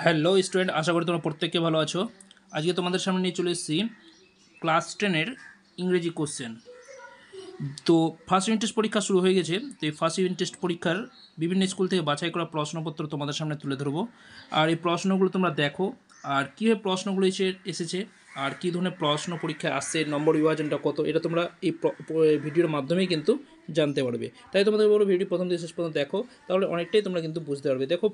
Hello student, আশা করি তোমরা প্রত্যেককে ভালো আছো। আজকে তোমাদের সামনে নিয়ে চলে এসেছি ক্লাস 10-এর ইংরেজি কোশ্চেন। তো ফার্স্ট ইউনিট টেস্ট পরীক্ষা শুরু হয়ে গেছে। তো এই ফার্স্ট ইউনিট টেস্ট পরীক্ষার বিভিন্ন স্কুল থেকে বাছাই করা প্রশ্নপত্র তোমাদের সামনে তুলে ধরবো। আর এই প্রশ্নগুলো তোমরা দেখো আর কীভাবে প্রশ্নগুলো এসেছে আর কী ধরনের প্রশ্ন পরীক্ষায় আসছে, নম্বর বিভাজনটা কত, এটা তোমরা এই ভিডিওর মাধ্যমেই কিন্তু জানতে পারবে। তাই তোমাদের বলো ভিডিও প্রথম থেকে শেষ পর্যন্ত দেখো, তাহলে অনেকটাই তোমরা কিন্তু বুঝতে পারবে। দেখো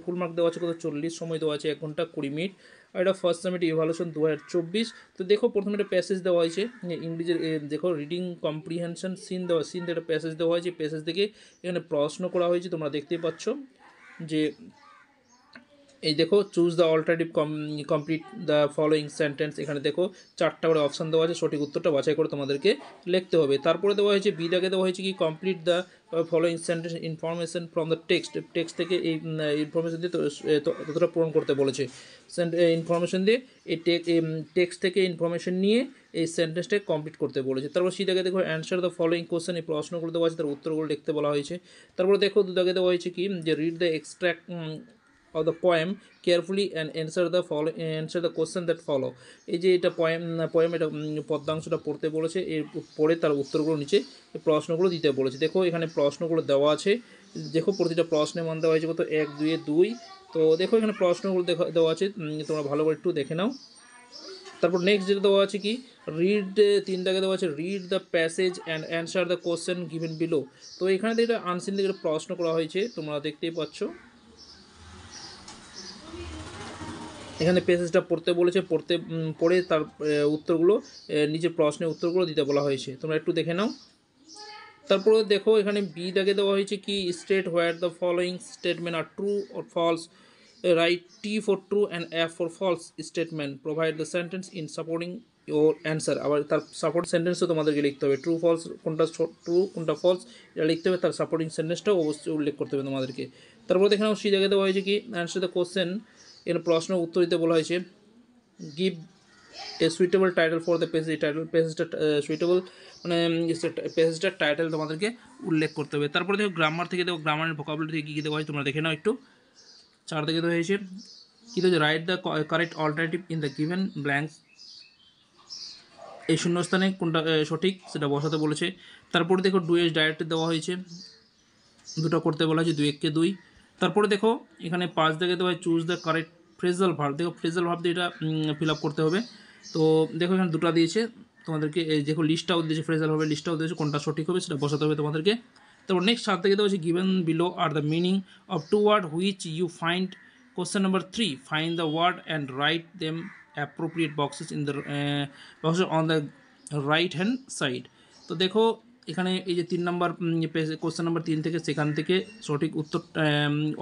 ফুল মার্ক দেওয়া আছে কত, 40, সময় দেওয়া আছে 1 ঘন্টা 20 মিনিট। আর এটা ফার্স্ট সামিট ইভ্যালুয়েশন 2024। তো দেখো প্রথমে একটা প্যাসেজ দেওয়া হয়েছে ইংরেজির, দেখো রিডিং কম্প্রিহেনশন সিন একটা প্যাসেজ দেওয়া হয়েছে। প্যাসেজ থেকে এখানে প্রশ্ন করা হয়েছে, তোমরা দেখতেই পাচ্ছ যে এই দেখো choose the alternative complete the following sentence. এখানে দেখো 4টা করে অপশান দেওয়া আছে, সঠিক উত্তরটা বাছাই করে তোমাদেরকে লিখতে হবে। তারপরে দেওয়া হয়েছে বি দাগে দেওয়া হয়েছে কি complete the following sentence information from the text থেকে এই ইনফরমেশন দিয়ে ততটা পূরণ করতে বলেছে। ইনফরমেশন দিয়ে এই টেক্সট থেকে ইনফরমেশন নিয়ে এই সেন্টেন্সটা কমপ্লিট করতে বলেছে। তারপর সি দাগে দেখো অ্যান্সার দ্য ফলোয়িং কোশ্চেন, এই প্রশ্নগুলো দেওয়া আছে তার উত্তরগুলো লিখতে বলা হয়েছে। তারপরে দেখো দু দাগে দেওয়া হয়েছে কি যে read the extract of the poem carefully and answer the question that follow। এই যে এটা পোয়েম এটা পদ্যাংশটা পড়তে বলেছে, এর পরে তার উত্তরগুলো নিচে প্রশ্নগুলো দিতে বলেছে। দেখো এখানে প্রশ্নগুলো দেওয়া আছে, দেখো প্রতিটা প্রশ্নের মান দেওয়া হয়েছে কত 1, 2, 2। তো দেখো এখানে প্রশ্নগুলো দেওয়া আছে, তোমরা ভালো করে একটু দেখে নাও। তারপর নেক্সট যেটা দেওয়া আছে কি রিড 3 দাগে দেওয়া আছে read the passage and answer the question given below. তো এখানে থেকে আনসিন থেকে প্রশ্ন করা হয়েছে, তোমরা দেখতেই পাচ্ছ। এখানে পেসেজটা পড়তে বলেছে, পড়ে তার উত্তরগুলো নিজের প্রশ্নের উত্তরগুলো দিতে বলা হয়েছে, তোমরা একটু দেখে নাও। তারপরে দেখো এখানে বি দাগে দেওয়া হয়েছে কি state whether the following statements are true or false, right T for true and F for false statement, provide the sentence in supporting your answer. আবার তার সাপোর্ট সেন্টেন্সও তোমাদেরকে লিখতে হবে, ট্রু ফলস কোনটা ট্রু কোনটা ফলস এটা লিখতে হবে, তার সাপোর্টিং সেন্টেন্সটাও অবশ্যই উল্লেখ করতে হবে তোমাদেরকে। তারপরে দেখে নাও সি দাগে দেওয়া হয়েছে কি অ্যান্সার দ্য কোশ্চেন, এর প্রশ্ন উত্তর দিতে বলা হয়েছে। Give a suitable title for the passage, পেসেজটা সুইটেবল মানে পেসেজটার টাইটেল তোমাদেরকে উল্লেখ করতে হবে। তারপরে দেখো গ্রামার থেকে দেখো গ্রামারের ভোকাবুলারি থেকে কী কী দেওয়া হয় তোমরা দেখে নাও একটু। 4 থেকে দেওয়া হয়েছে কী দেওয়া write the correct alternative in the given blanks, এই শূন্যস্থানে কোনটা সঠিক সেটা বসাতে বলেছে। তারপরে দেখো ডুয়েস ডাইরেক্ট দেওয়া হয়েছে, দুটো করতে বলা হয়েছে 2 1 2। তারপরে দেখো এখানে 5 থেকে দেওয়া হয় choose the correct phrasal verb, দেখো ফ্রেজাল ভার্ব দিয়ে এটা ফিল আপ করতে হবে। তো দেখো এখানে দুটো দিয়েছে তোমাদেরকে, এই দেখো লিস্টটাও দিয়েছে, ফ্রেজাল ভার্বের লিস্টটাও দিয়েছে, কোনটা সঠিক হবে সেটা বসাতে হবে তোমাদেরকে। তারপর নেক্সট 7 থেকে দেওয়া হচ্ছে given below are the meaning of 2 word which you find. Question number 3 find the word and write them appropriate boxes in the boxes on the right hand side. তো দেখো এখানে এই যে 3 নম্বর কোশ্চেন নাম্বার 3 থেকে সেখান থেকে সঠিক উত্তর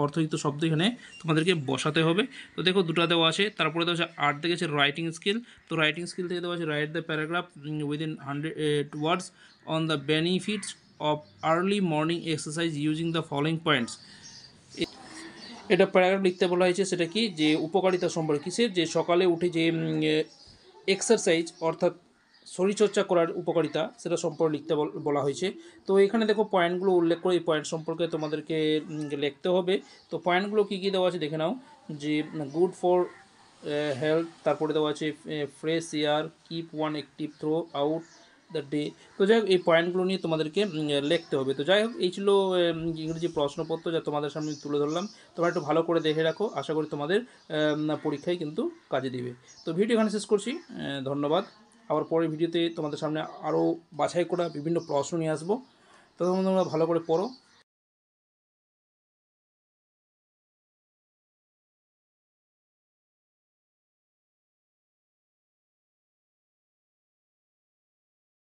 অর্থযুক্ত শব্দ এখানে তোমাদেরকে বসাতে হবে। তো দেখো দুটো দেওয়া আছে। তারপরে দেওয়া আছে 8 থেকে আছে রাইটিং স্কিল। তো রাইটিং স্কিল থেকে দেওয়া আছে write the paragraph within 100 words on the benefits of early morning exercise using the following points. এটা প্যারাগ্রাফ লিখতে বলা হয়েছে, সেটা কি যে উপকারিতা সম্পর্কে, কিসের যে সকালে উঠে যে এক্সারসাইজ অর্থাৎ শরীরচর্চা করার উপকারিতা সেটা সম্পর্কে লিখতে বলা হয়েছে। তো এখানে দেখো পয়েন্টগুলো উল্লেখ করে এই পয়েন্ট সম্পর্কে তোমাদেরকে লিখতে হবে। তো পয়েন্টগুলো কী কী দেওয়া আছে দেখে নাও, যে গুড ফর হেলথ, তারপরে দেওয়া আছে fresh air, keep one active throughout the day. তো যাই হোক এই পয়েন্টগুলো নিয়ে তোমাদেরকে লিখতে হবে। তো যাই হোক এই ছিল ইংরেজি প্রশ্নপত্র যা তোমাদের সামনে তুলে ধরলাম। তোমরা একটু ভালো করে দেখে রাখো, আশা করি তোমাদের পরীক্ষায় কিন্তু কাজে দিবে। তো ভিডিও এখানে শেষ করছি, ধন্যবাদ। আবার পরের ভিডিওতে তোমাদের সামনে আরও বাছাই করা বিভিন্ন প্রশ্ন নিয়ে আসবো, তখন তোমরা ভালো করে পড়ো।